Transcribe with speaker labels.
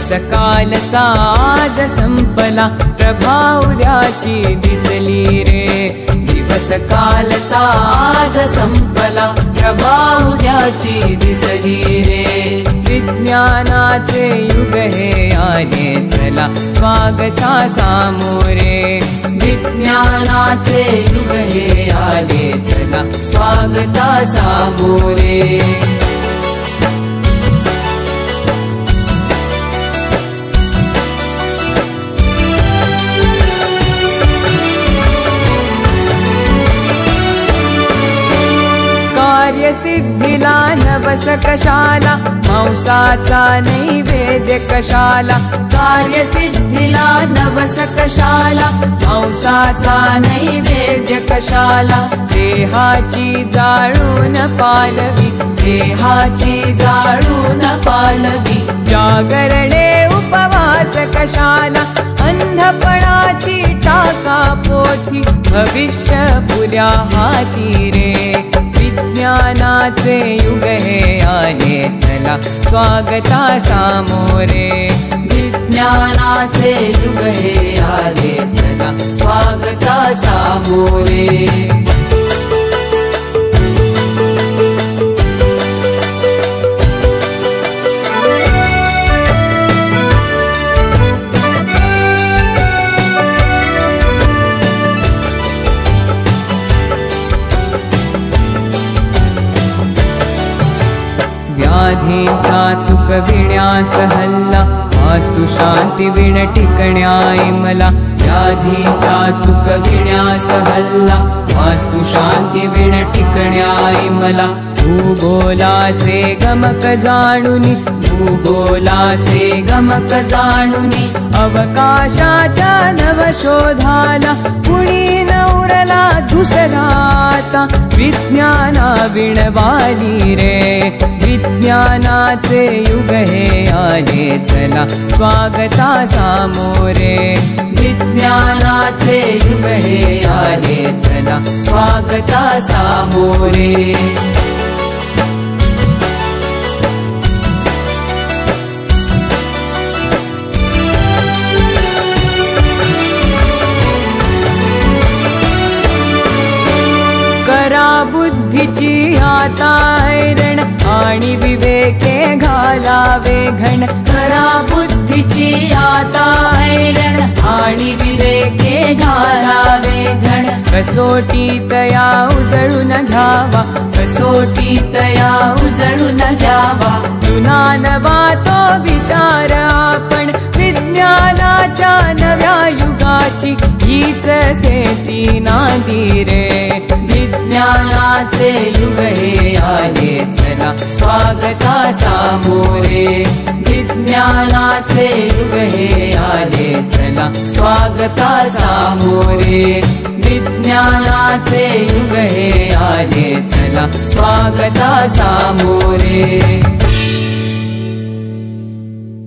Speaker 1: दिवस कालचा आज संपला, प्रभा उद्याची दिसली रे. दिवस कालचा आज संपला, प्रभा उद्याची दिसली रे. विज्ञानाचे युग हे आले चला, स्वागता सामोरे. विज्ञानाचे युग हे आले चला, स्वागता सामोरे. कार्यसिद्धीला नवस कशाला, मांसाचा नैवेद्य कशाला. कार्यसिद्धीला नवस कशाला, मांसाचा नैवेद्य कशाला. देहाची जाळून पालवी, देहाची जाळून पालवी. जागरणे उपवास कशाला, अंधपणाची टाका पोथी. भविष्य पुऱ्या हाती रे. विज्ञानाचे युग हे आले चला, स्वागता सामोरे. विज्ञानाचे युग हे आले चला, स्वागता सामोरे. व्याधींचा चुकविण्यास हल्ला, वास्तु शांती विण टिकण्याई मला. व्याधींचा चुकविण्यास हल्ला, वास्तु शांती विण टिकण्याई मला. भूगोलाचे गमक जाणुनी, भूगोलाचे गमक जाणुनी. अवकाशाच्या नवशोधाला, कुणी न उरला दुसरा आता. विज्ञाना विणवाली रे. विज्ञानाचे युग हे आले चला, स्वागता सामोरे. विज्ञानाचे युग हे आले चला, स्वागता सामोरे. करा बुद्धीची आता ऐरण, आणि विवेके घालावे घण. करा बुद्धीची आता ऐरण, आणि विवेके घालावे घण. कसोटीत या उजळून घ्यावा, कसोटीत या उजळून घ्यावा. जुना नवा तो विचार आपण, विज्ञानाच्या नव्या युगाची हीच सेती नांदी रे. विज्ञानाचे युग हे आले चला, स्वागता सामोरे. विज्ञानाचे युग हे आले चला, स्वागता सामोरे. विज्ञानाचे युग हे आले चला, स्वागता सामोरे.